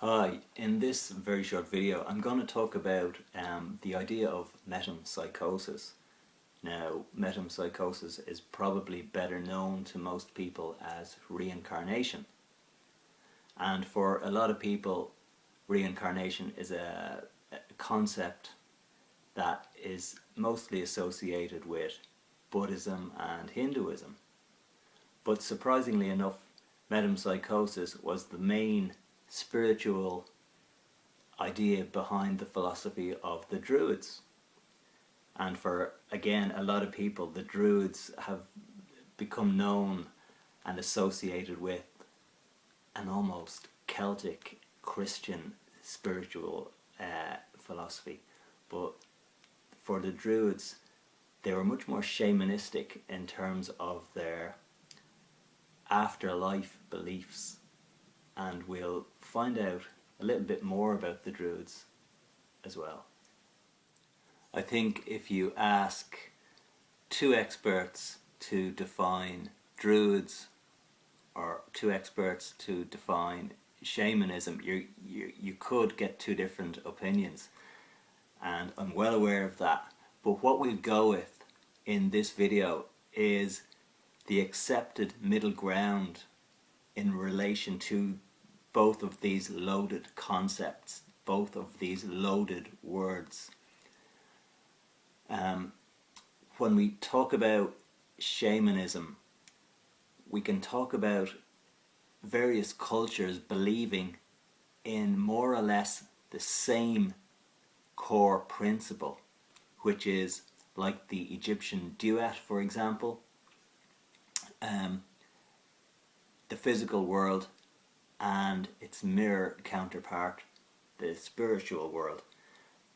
Hi, in this very short video I'm going to talk about the idea of metempsychosis. Now, metempsychosis is probably better known to most people as reincarnation, and for a lot of people reincarnation is a concept that is mostly associated with Buddhism and Hinduism. But surprisingly enough, metempsychosis was the main spiritual idea behind the philosophy of the Druids. And for, again, a lot of people, the Druids have become known and associated with an almost Celtic Christian spiritual philosophy. But for the Druids, they were much more shamanistic in terms of their afterlife beliefs, and we'll find out a little bit more about the Druids as well. I think if you ask two experts to define Druids or two experts to define shamanism, you could get two different opinions, and I'm well aware of that. But what we'll go with in this video is the accepted middle ground in relation to both of these loaded concepts, both of these loaded words. When we talk about shamanism, we can talk about various cultures believing in more or less the same core principle, which is like the Egyptian duet, for example, the physical world and its mirror counterpart, the spiritual world.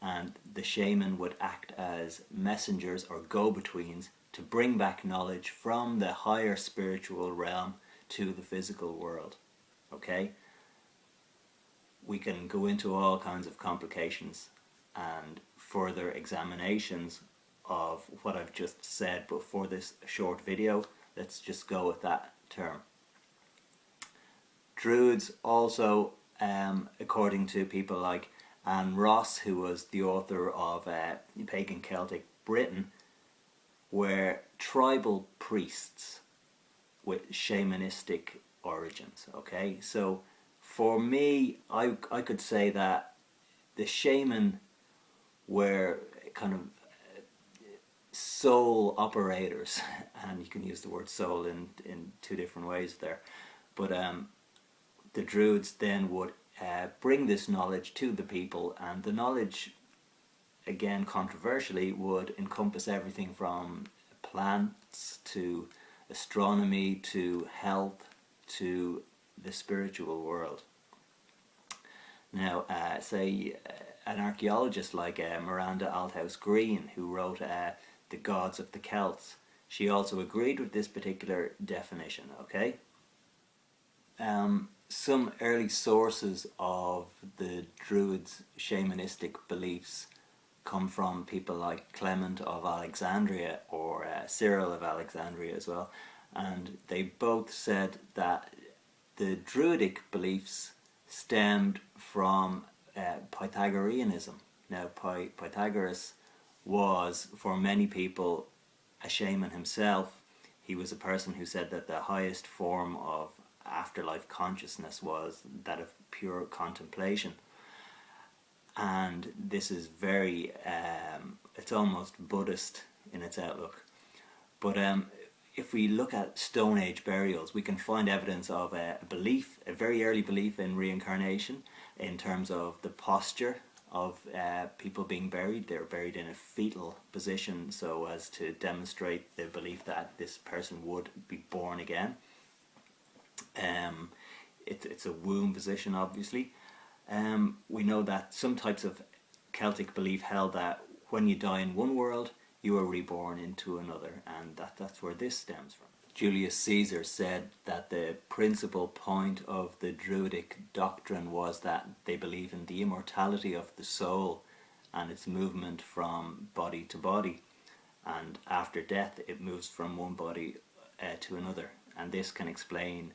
And the shaman would act as messengers or go-betweens to bring back knowledge from the higher spiritual realm to the physical world. Okay? We can go into all kinds of complications and further examinations of what I've just said, but for this short video, let's just go with that term. Druids also, according to people like Anne Ross, who was the author of Pagan Celtic Britain, were tribal priests with shamanistic origins. Okay, so for me, I could say that the shaman were kind of soul operators, and you can use the word soul in two different ways there, but the Druids then would bring this knowledge to the people, and the knowledge, again controversially, would encompass everything from plants to astronomy to health to the spiritual world. Now, say an archaeologist like Miranda Althouse Green, who wrote The Gods of the Celts, she also agreed with this particular definition. Okay. Some early sources of the Druids' shamanistic beliefs come from people like Clement of Alexandria or Cyril of Alexandria as well, and they both said that the Druidic beliefs stemmed from Pythagoreanism. Now, Pythagoras was, for many people, a shaman himself. He was a person who said that the highest form of afterlife consciousness was that of pure contemplation, and this is very it's almost Buddhist in its outlook. But if we look at Stone Age burials, we can find evidence of a belief, a very early belief in reincarnation, in terms of the posture of people being buried. They're buried in a fetal position so as to demonstrate the belief that this person would be born again. It's a womb position, obviously. We know that some types of Celtic belief held that when you die in one world, you are reborn into another, and that's where this stems from. Julius Caesar said that the principal point of the Druidic doctrine was that they believe in the immortality of the soul and its movement from body to body, and after death it moves from one body to another, and this can explain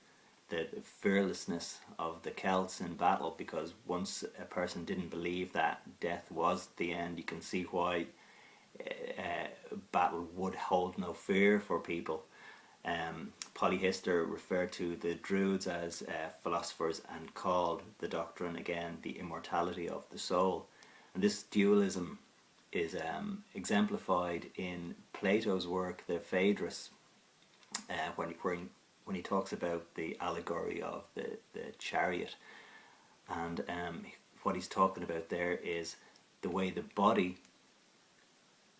the fearlessness of the Celts in battle, because once a person didn't believe that death was the end, you can see why battle would hold no fear for people. Polyhistor referred to the Druids as philosophers and called the doctrine again the immortality of the soul. And this dualism is exemplified in Plato's work, the Phaedrus, when he talks about the allegory of the chariot. And what he's talking about there is the way the body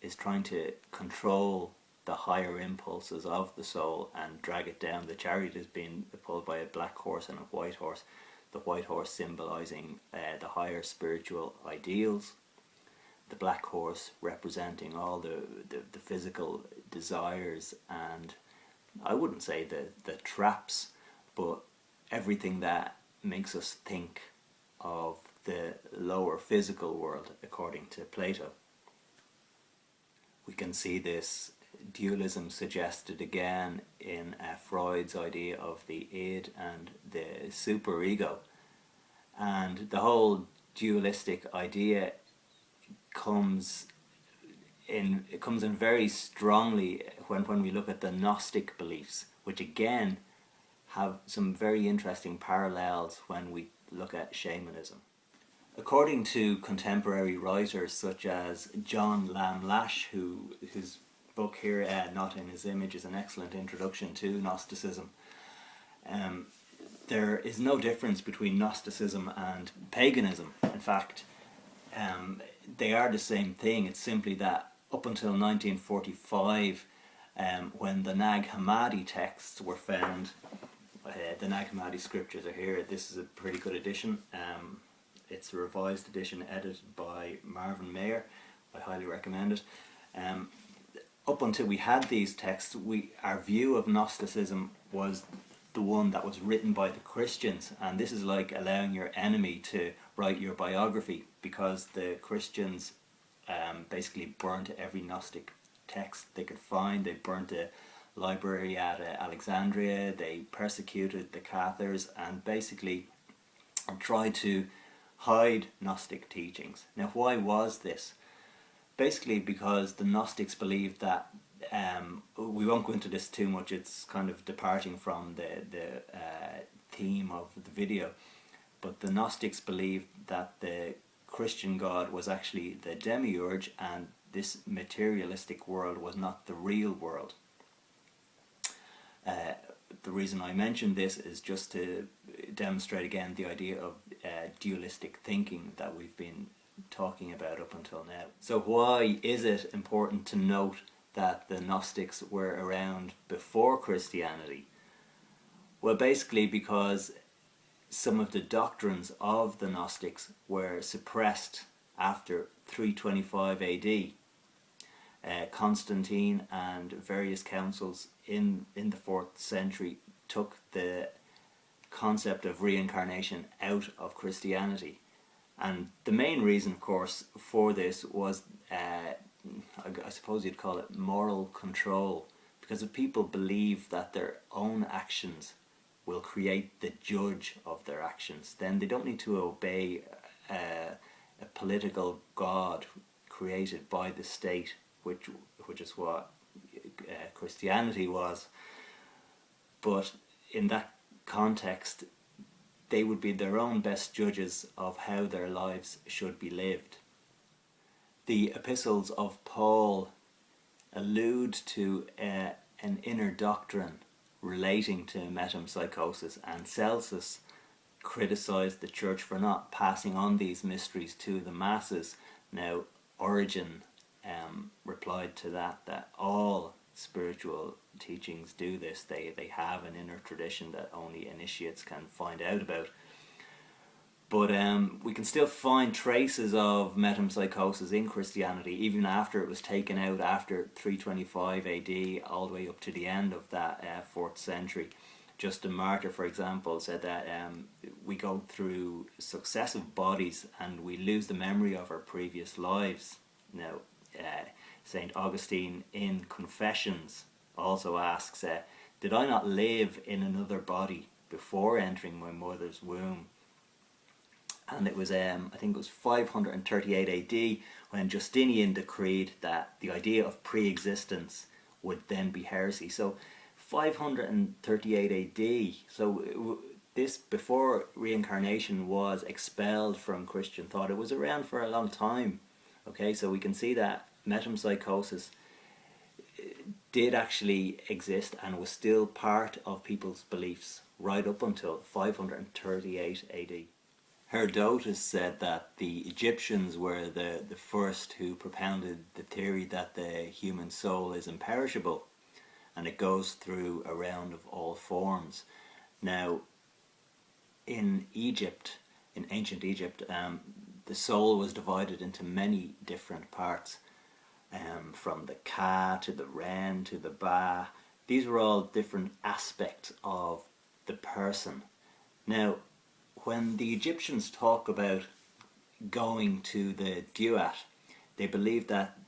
is trying to control the higher impulses of the soul and drag it down. The chariot is being pulled by a black horse and a white horse, the white horse symbolizing the higher spiritual ideals, the black horse representing all the physical desires and, I wouldn't say the traps, but everything that makes us think of the lower physical world, according to Plato. We can see this dualism suggested again in Freud's idea of the id and the superego. And the whole dualistic idea comes in very strongly when we look at the Gnostic beliefs, which again have some very interesting parallels when we look at shamanism. According to contemporary writers such as John Lamb Lash, whose book here, Not in His Image, is an excellent introduction to Gnosticism, there is no difference between Gnosticism and paganism. In fact, they are the same thing. It's simply that up until 1945, when the Nag Hammadi texts were found, the Nag Hammadi scriptures are here. This is a pretty good edition. It's a revised edition edited by Marvin Mayer. I highly recommend it. Up until we had these texts, our view of Gnosticism was the one that was written by the Christians, and this is like allowing your enemy to write your biography, because the Christians basically burnt every Gnostic text they could find. They burnt a library at Alexandria, they persecuted the Cathars, and basically tried to hide Gnostic teachings. Now, why was this? Basically because the Gnostics believed that, we won't go into this too much, it's kind of departing from the theme of the video, but the Gnostics believed that the Christian God was actually the demiurge and this materialistic world was not the real world. The reason I mention this is just to demonstrate again the idea of dualistic thinking that we've been talking about up until now. So why is it important to note that the Gnostics were around before Christianity? Well, basically because some of the doctrines of the Gnostics were suppressed after 325 AD. Constantine and various councils in the 4th century took the concept of reincarnation out of Christianity. And the main reason, of course, for this was, I suppose you'd call it moral control, because if people believe that their own actions will create the judge of their actions, then they don't need to obey a political god created by the state, which is what Christianity was. But in that context, they would be their own best judges of how their lives should be lived. The epistles of Paul allude to an inner doctrine relating to metempsychosis, and Celsus criticised the church for not passing on these mysteries to the masses. Now, Origen replied to that all spiritual teachings do this. They have an inner tradition that only initiates can find out about. But we can still find traces of metempsychosis in Christianity, even after it was taken out after 325 AD, all the way up to the end of that 4th century. Justin Martyr, for example, said that we go through successive bodies and we lose the memory of our previous lives. Now, St. Augustine in Confessions also asks, did I not live in another body before entering my mother's womb. And it was, I think it was 538 AD when Justinian decreed that the idea of pre-existence would then be heresy. So 538 AD, so this, before reincarnation was expelled from Christian thought, it was around for a long time. Okay, so we can see that metempsychosis did actually exist and was still part of people's beliefs right up until 538 AD. Herodotus said that the Egyptians were the first who propounded the theory that the human soul is imperishable and it goes through a round of all forms. Now, in Egypt, in ancient Egypt, the soul was divided into many different parts, from the Ka to the Ren to the Ba. These were all different aspects of the person. Now, when the Egyptians talk about going to the Duat, they believed that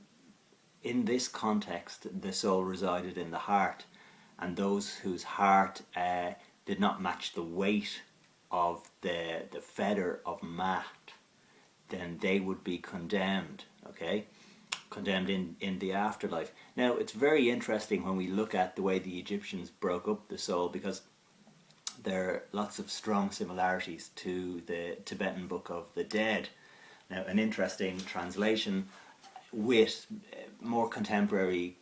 in this context the soul resided in the heart, and those whose heart did not match the weight of the feather of Maat, then they would be condemned, okay? Condemned in the afterlife. Now, it's very interesting when we look at the way the Egyptians broke up the soul, because there are lots of strong similarities to the Tibetan Book of the Dead. Now, an interesting translation with more contemporary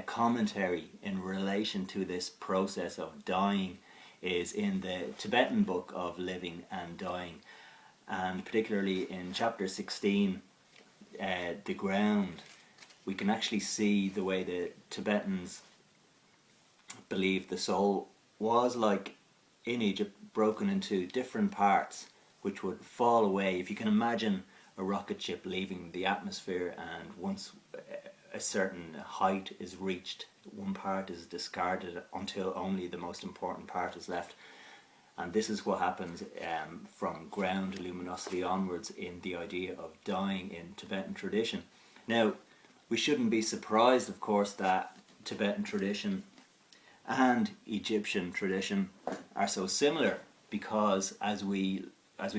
commentary in relation to this process of dying is in the Tibetan Book of Living and Dying, and particularly in chapter 16, The Ground, we can actually see the way the Tibetans believed the soul was, like in Egypt, broken into different parts which would fall away. If you can imagine a rocket ship leaving the atmosphere, and once a certain height is reached, one part is discarded until only the most important part is left. And this is what happens from ground luminosity onwards in the idea of dying in Tibetan tradition. Now, we shouldn't be surprised, of course, that Tibetan tradition and Egyptian tradition are so similar, because as we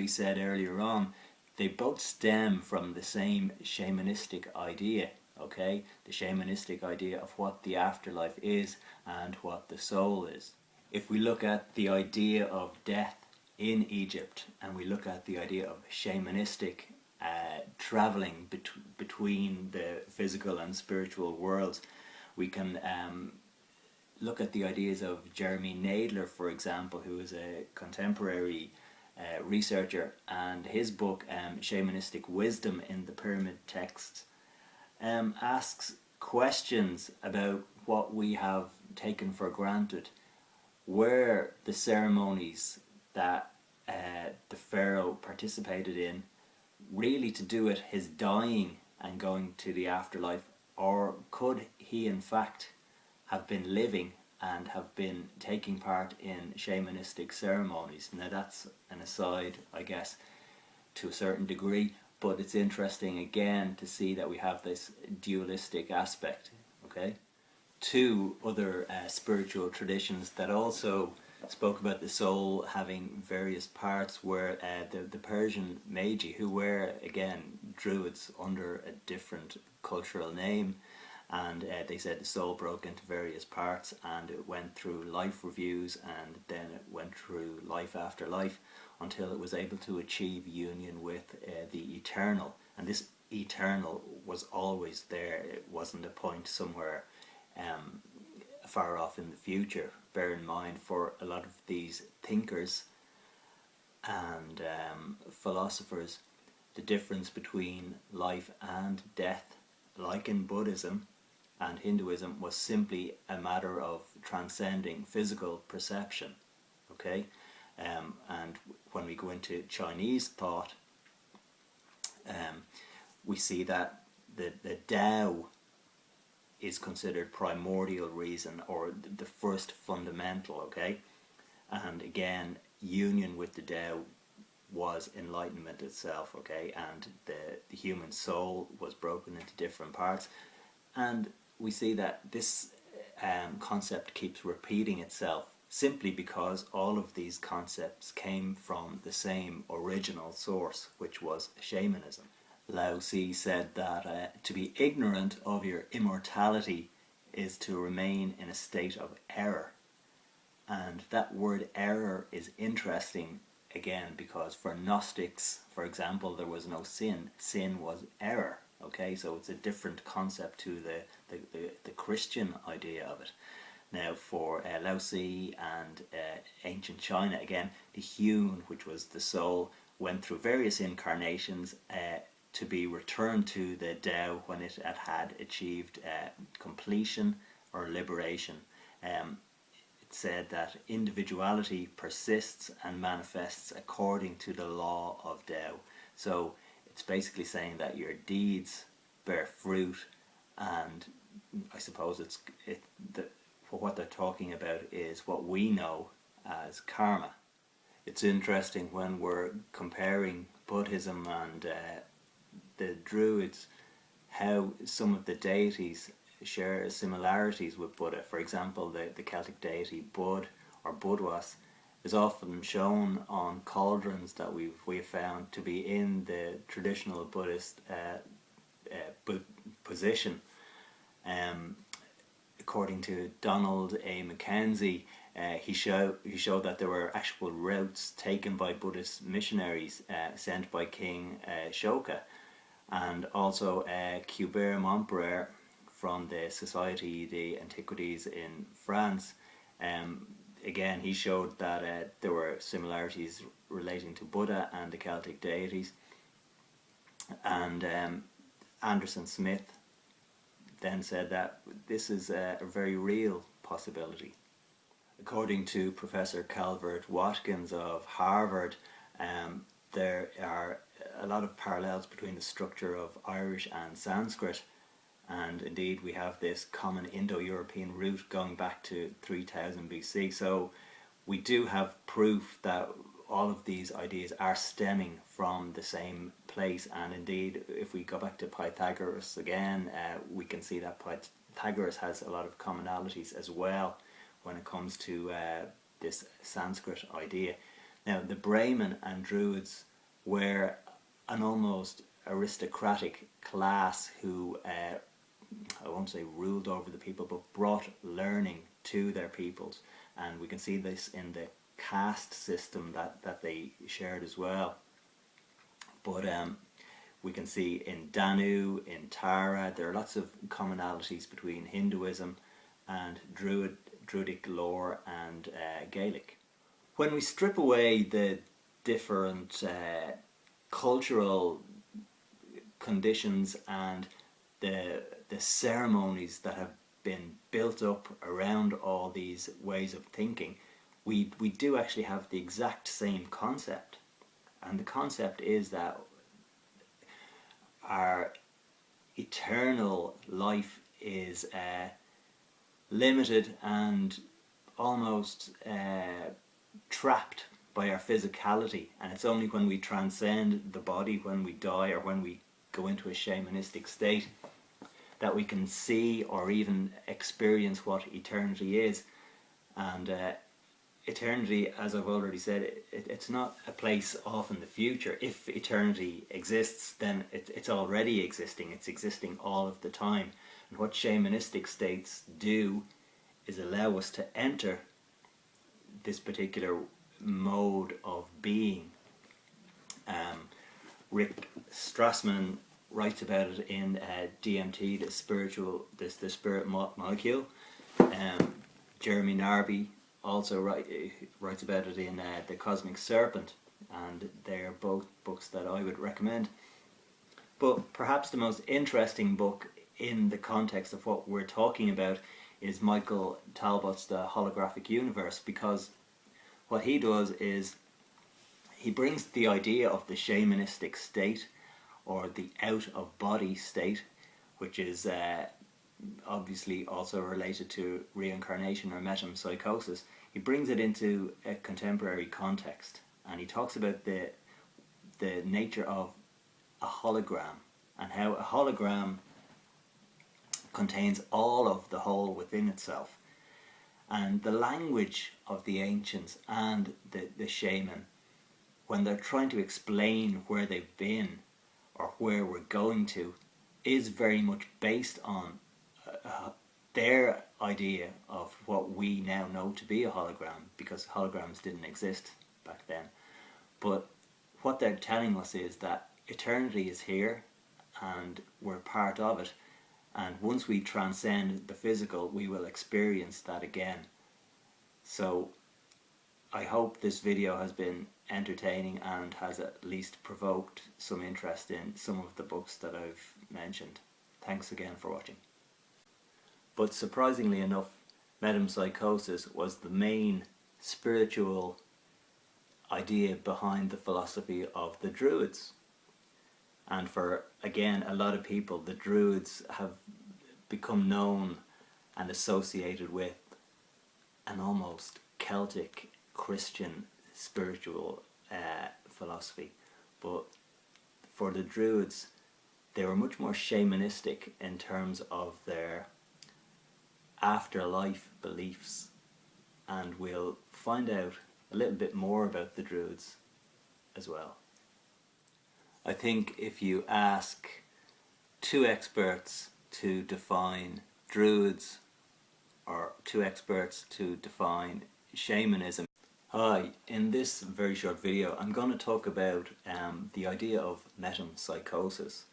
said earlier on, they both stem from the same shamanistic idea, okay? The shamanistic idea of what the afterlife is and what the soul is. If we look at the idea of death in Egypt, and we look at the idea of shamanistic traveling between the physical and spiritual worlds, we can look at the ideas of Jeremy Nadler, for example, who is a contemporary researcher, and his book Shamanistic Wisdom in the Pyramid Texts asks questions about what we have taken for granted. Were the ceremonies that the pharaoh participated in really to do with his dying and going to the afterlife, or could he in fact have been living and have been taking part in shamanistic ceremonies? Now, that's an aside, I guess, to a certain degree, but it's interesting again to see that we have this dualistic aspect, okay? Two other spiritual traditions that also spoke about the soul having various parts were the Persian Magi, who were, again, Druids under a different cultural name, and they said the soul broke into various parts and it went through life reviews, and then it went through life after life until it was able to achieve union with the eternal. And this eternal was always there. It wasn't a point somewhere far off in the future. Bear in mind, for a lot of these thinkers and philosophers, the difference between life and death, like in Buddhism and Hinduism, was simply a matter of transcending physical perception, okay? And when we go into Chinese thought, we see that the Tao is considered primordial reason, or the first fundamental, okay? And again, union with the Tao was enlightenment itself, okay? And the human soul was broken into different parts. And we see that this concept keeps repeating itself. simply because all of these concepts came from the same original source, which was shamanism. Lao Tzu said that to be ignorant of your immortality is to remain in a state of error. And that word error is interesting again because for Gnostics, for example, there was no sin. Sin was error. Okay, so it's a different concept to the Christian idea of it. Now for Lao Tzu and ancient China, again, the human, which was the soul, went through various incarnations to be returned to the Tao when it had achieved completion or liberation. It said that individuality persists and manifests according to the law of Tao. So it's basically saying that your deeds bear fruit, and I suppose what they're talking about is what we know as karma. It's interesting when we're comparing Buddhism and the Druids, how some of the deities share similarities with Buddha. For example, the Celtic deity Bud or Budwas is often shown on cauldrons that we've found to be in the traditional Buddhist position. According to Donald A. Mackenzie, he showed that there were actual routes taken by Buddhist missionaries sent by King Ashoka, and also Cuber Montpere from the Société des Antiquités in France. Again, he showed that there were similarities relating to Buddha and the Celtic deities. And Anderson Smith then said that this is a very real possibility. According to Professor Calvert Watkins of Harvard, there are a lot of parallels between the structure of Irish and Sanskrit, and indeed we have this common Indo-European root going back to 3000 BC. So we do have proof that all of these ideas are stemming from the same place, and indeed if we go back to Pythagoras again, we can see that Pythagoras has a lot of commonalities as well when it comes to this Sanskrit idea. Now the Brahmin and Druids were an almost aristocratic class who I won't say ruled over the people, but brought learning to their peoples, and we can see this in the caste system that they shared as well. But we can see in Danu, in Tara, there are lots of commonalities between Hinduism and Druidic lore and Gaelic. When we strip away the different cultural conditions and the ceremonies that have been built up around all these ways of thinking, we do actually have the exact same concept. And the concept is that our eternal life is limited and almost trapped by our physicality, and it's only when we transcend the body, when we die or when we go into a shamanistic state, that we can see or even experience what eternity is. And eternity, as I've already said, it's not a place off in the future. If eternity exists, then it's already existing. It's existing all of the time. And what shamanistic states do is allow us to enter this particular mode of being. Rick Strassman writes about it in DMT, the spirit molecule. Jeremy Narby also writes about it in The Cosmic Serpent, and they're both books that I would recommend. But perhaps the most interesting book in the context of what we're talking about is Michael Talbot's The Holographic Universe, because what he does is he brings the idea of the shamanistic state, or the out-of-body state, which is obviously also related to reincarnation or metempsychosis. He brings it into a contemporary context, and he talks about the nature of a hologram, and how a hologram contains all of the whole within itself. And the language of the ancients and the shaman, when they're trying to explain where they've been or where we're going to, is very much based on their idea of what we now know to be a hologram, because holograms didn't exist back then. But what they're telling us is that eternity is here and we're part of it, and once we transcend the physical we will experience that again. So I hope this video has been entertaining and has at least provoked some interest in some of the books that I've mentioned. Thanks again for watching. But surprisingly enough, metempsychosis was the main spiritual idea behind the philosophy of the Druids. And for, again, a lot of people, the Druids have become known and associated with an almost Celtic Christian spiritual philosophy. But for the Druids, they were much more shamanistic in terms of their afterlife beliefs, and we'll find out a little bit more about the Druids as well. I think if you ask two experts to define Druids or two experts to define shamanism. Hi, in this very short video I'm going to talk about the idea of metempsychosis.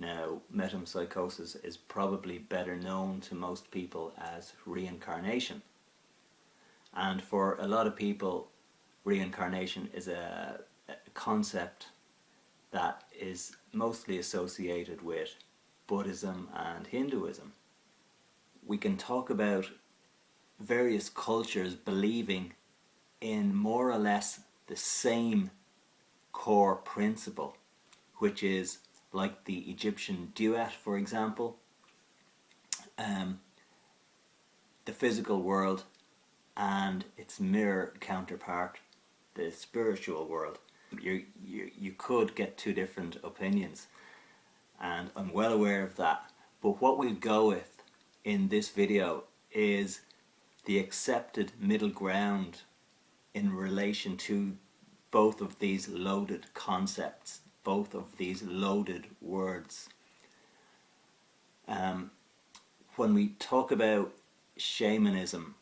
Now, metempsychosis is probably better known to most people as reincarnation. And for a lot of people, reincarnation is a concept that is mostly associated with Buddhism and Hinduism. We can talk about various cultures believing in more or less the same core principle, which is like the Egyptian duet, for example, the physical world and its mirror counterpart, the spiritual world. You could get two different opinions, and I'm well aware of that. But what we'll go with in this video is the accepted middle ground in relation to both of these loaded concepts, both of these loaded words. When we talk about shamanism,